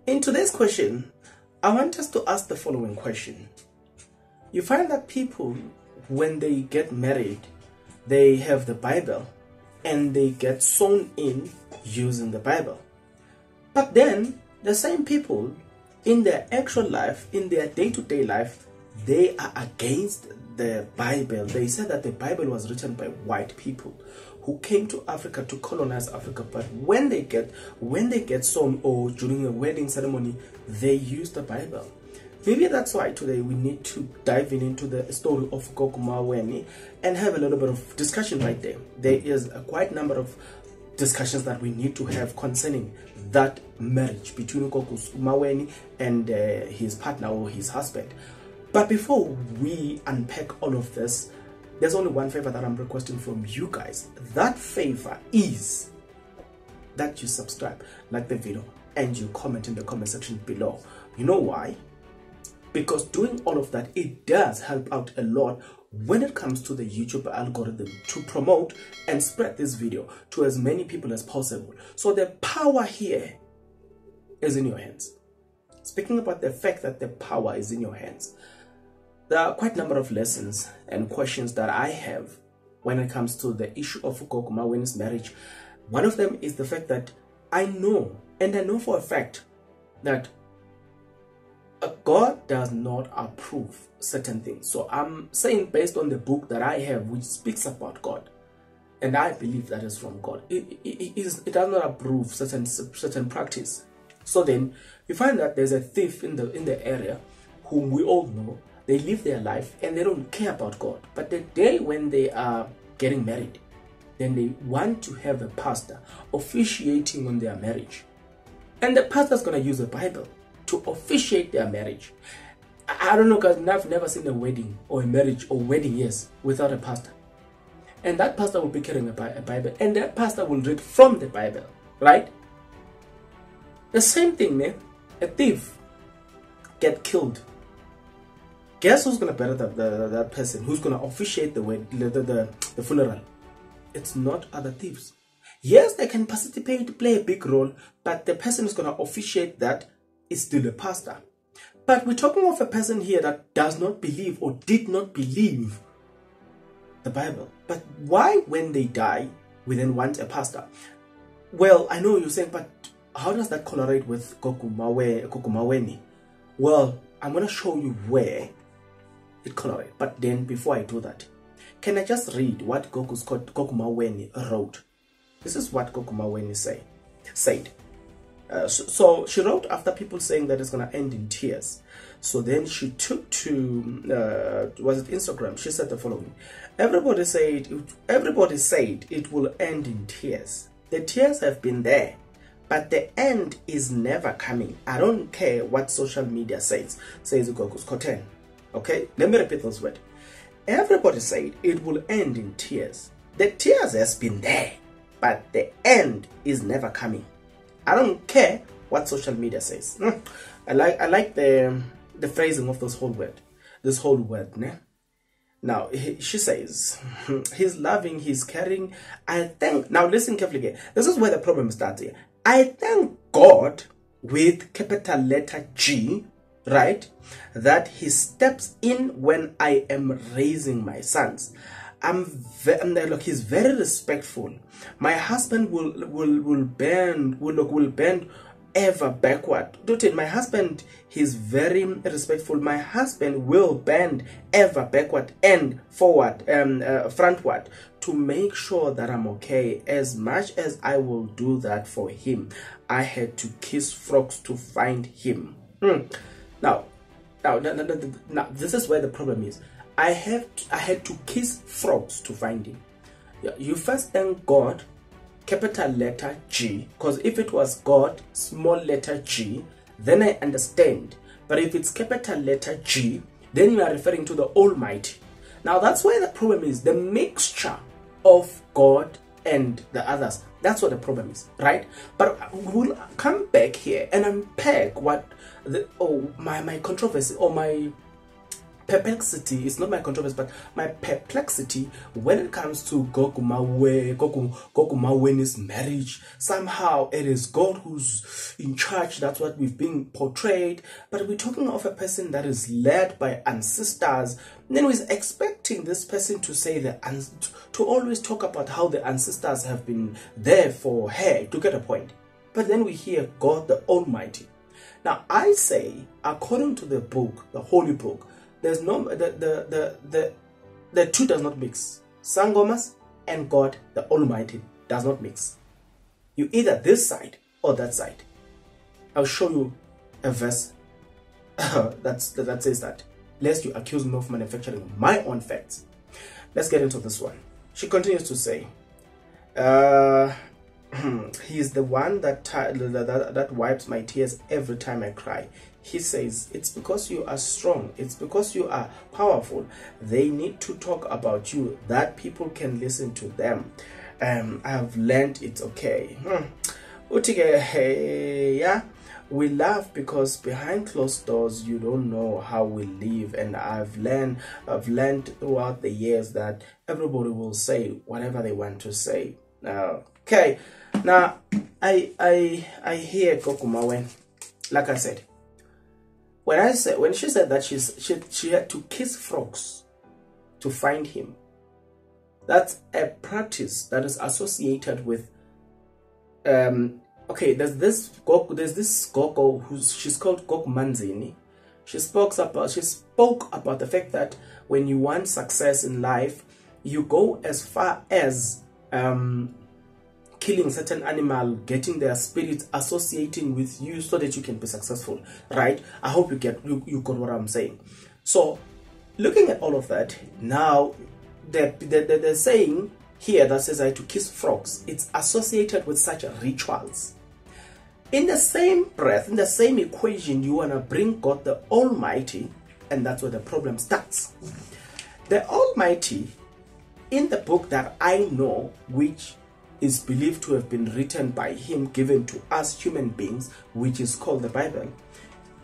In today's question, I want us to ask the following question. You find that people, when they get married, they have the Bible and they get sewn in using the Bible. But then, the same people, in their actual life, in their day-to-day life, they are against the Bible. They said that the Bible was written by white people who came to Africa to colonize Africa. But when they get sewn or during a wedding ceremony, they use the Bible. Maybe that's why today we need to dive into the story of Gogo Maweni and have a little bit of discussion right there. There is a quite number of discussions that we need to have concerning that marriage between Gogo Maweni and his partner or his husband. But before we unpack all of this, there's only one favor that I'm requesting from you guys. That favor is that you subscribe, like the video, and you comment in the comment section below. You know why? Because doing all of that, it does help out a lot when it comes to the YouTube algorithm to promote and spread this video to as many people as possible. So the power here is in your hands. Speaking about the fact that the power is in your hands, there are quite a number of lessons and questions that I have when it comes to the issue of Gogo Maweni's marriage. One of them is the fact that I know for a fact that God does not approve certain things. So I'm saying based on the book that I have, which speaks about God, and I believe that is from God. It does not approve certain practice. So then you find that there's a thief in the area whom we all know. They live their life and they don't care about God. But the day when they are getting married, then they want to have a pastor officiating on their marriage. And the pastor's going to use the Bible to officiate their marriage. I don't know, because I've never seen a wedding or a marriage or wedding, yes, without a pastor. And that pastor will be carrying a Bible, and that pastor will read from the Bible, right? The same thing, man. A thief get killed. Guess who's going to bury that person? Who's going to officiate the funeral? It's not other thieves. Yes, they can participate, play a big role, but the person who's going to officiate that is still a pastor. But we're talking of a person here that does not believe or did not believe the Bible. But why, when they die, we then want a pastor? Well, I know you're saying, but how does that correlate with Gogo Maweni? Well, I'm going to show you where it correlates. But then, before I do that, can I just read what Gogo Maweni wrote? This is what Gogo Maweni said. So she wrote after people saying that it's going to end in tears. So then she took to, was it Instagram? She said the following. Everybody said it will end in tears. The tears have been there, but the end is never coming. I don't care what social media says Gogo's Koten. Okay, let me repeat those words. Everybody said it will end in tears. The tears has been there, but the end is never coming. I don't care what social media says. I like the phrasing of this whole word. Ne? Now she says, he's loving, he's caring. Now listen carefully here. This is where the problem starts here. I thank God with capital letter G, right, that he steps in when I am raising my sons. Look, he's very respectful. My husband will bend ever backward. My husband, he's very respectful. My husband will bend ever backward and forward, frontward, to make sure that I'm okay. As much as I will do that for him, I had to kiss frogs to find him. Now, this is where the problem is. I had to kiss frogs to find him. You first thank God, capital letter G, because if it was God, small letter g, then I understand. But if it's capital letter G, then you are referring to the Almighty. Now that's where the problem is, the mixture of God and the others. That's what the problem is, right? But we'll come back here and unpack what my controversy or my perplexity is not my controversy, but my perplexity when it comes to Gogo Maweni's marriage. Somehow it is God who's in charge. That's what we've been portrayed. But we're talking of a person that is led by ancestors. And then we're expecting this person to say to always talk about how the ancestors have been there for her to get a point. But then we hear God the Almighty. Now I say, according to the book, the holy book, there's no the two does not mix. Sangomas and God the Almighty does not mix. You either this side or that side. I'll show you a verse that says that, lest you accuse me of manufacturing my own facts. Let's get into this one. She continues to say, he is the one that wipes my tears every time I cry. He says, it's because you are strong. It's because you are powerful. They need to talk about you that people can listen to them. I have learned it's okay. Yeah, we laugh because behind closed doors you don't know how we live, and I've learned throughout the years that everybody will say whatever they want to say. Okay. Now, I hear Gogo Maweni. Like I said, when she said that she had to kiss frogs to find him, that's a practice that is associated with okay, there's this Gogo she's called Gogo Maweni. She spoke about the fact that when you want success in life, you go as far as killing certain animal, getting their spirits associating with you so that you can be successful, right? I hope you got what I'm saying. So looking at all of that, now they're saying here that says I had to kiss frogs, it's associated with such rituals. In the same breath, in the same equation, you want to bring God the Almighty, and that's where the problem starts. The Almighty, in the book that I know, which is believed to have been written by him, given to us human beings, which is called the Bible.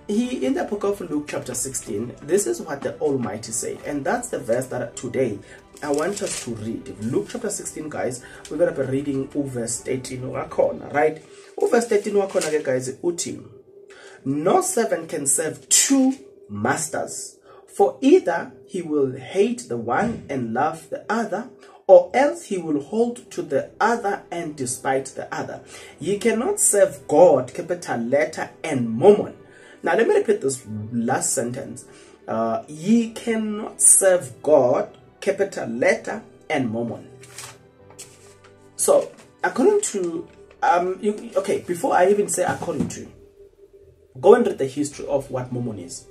In the book of Luke chapter 16, this is what the Almighty said, and that's the verse that today I want us to read. Luke chapter 16, guys, we're going to be reading verse 13 right? Verse 13 guys, uti, no servant can serve two masters, for either he will hate the one and love the other, or else he will hold to the other and despite the other. Ye cannot serve God, capital letter, and mammon. Now let me repeat this last sentence. Ye cannot serve God, capital letter, and mammon. So according to okay, before I even say according to, go and read the history of what mammon is.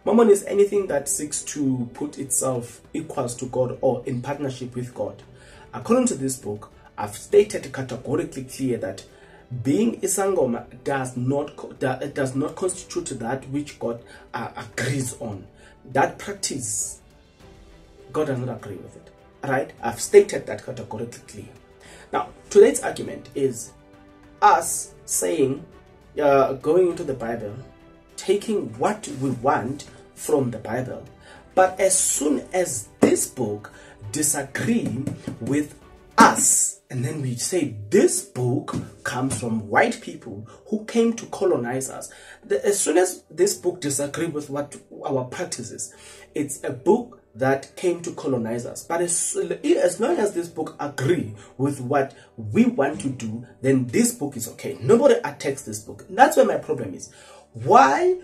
Mammon is anything that seeks to put itself equals to God or in partnership with God. According to this book, I've stated categorically clear that being Isangoma does not constitute that which God agrees on. That practice, God does not agree with it. Right? I've stated that categorically clear. Now, today's argument is us saying, going into the Bible, taking what we want from the Bible, but as soon as this book disagree with us, and then we say this book comes from white people who came to colonize us, as soon as this book disagree with what our practice is, it's a book that came to colonize us. But as long as this book agree with what we want to do, then this book is okay. Nobody attacks this book. That's where my problem is. Why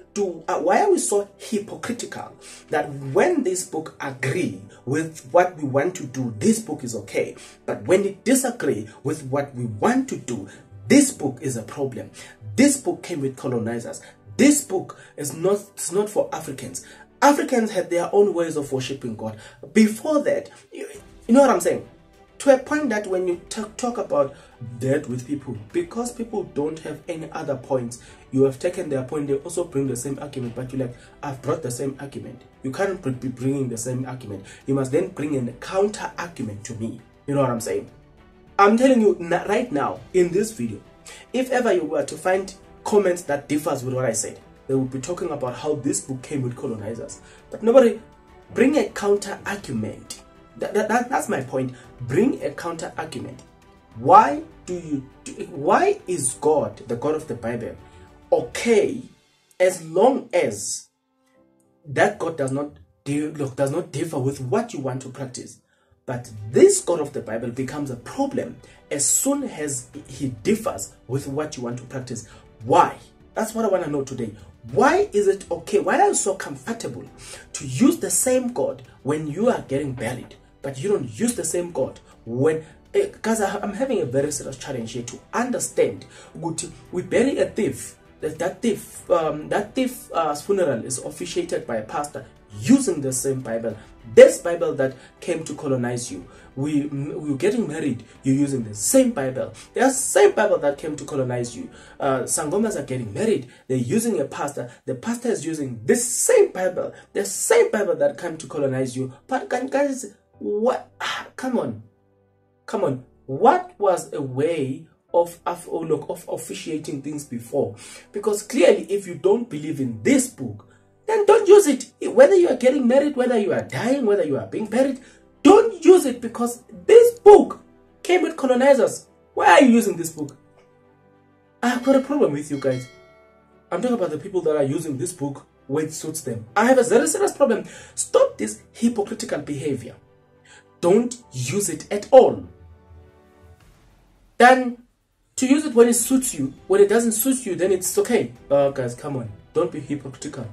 are we so hypocritical that when this book agree with what we want to do, this book is okay, but when it disagree with what we want to do, this book is a problem? This book came with colonizers. This book is not for Africans. Africans had their own ways of worshiping God. Before that, you know what I'm saying? To a point that when you talk about that with people, because people don't have any other points, you have taken their point, they also bring the same argument, but you're like, I've brought the same argument. You can't be bringing the same argument. You must then bring in a counter argument to me. You know what I'm saying? I'm telling you right now, in this video, if ever you were to find comments that differs with what I said, they would be talking about how this book came with colonizers. But nobody bring a counter argument. That's my point. Bring a counter argument. Why is God, the God of the Bible, okay as long as that God does not differ with what you want to practice? But this God of the Bible becomes a problem as soon as he differs with what you want to practice. Why? That's what I want to know today. Why is it okay? Why are you so comfortable to use the same God when you are getting buried, but you don't use the same God when... Guys, I'm having a very serious challenge here to understand. We bury a thief. That thief's funeral is officiated by a pastor using the same Bible. This Bible that came to colonize you. We're getting married, you're using the same Bible. The same Bible that came to colonize you. Sangomas are getting married, they're using a pastor. The pastor is using this same Bible. The same Bible that came to colonize you. But guys, what? Come on. What was a way of officiating things before? Because clearly, if you don't believe in this book, then don't use it. Whether you are getting married, whether you are dying, whether you are being buried, don't use it, because this book came with colonizers. Why are you using this book? I've got a problem with you guys. I'm talking about the people that are using this book where it suits them. I have a very serious problem. Stop this hypocritical behavior. Don't use it at all. Then to use it when it suits you. When it doesn't suit you, then it's okay. Guys, come on. Don't be hypocritical.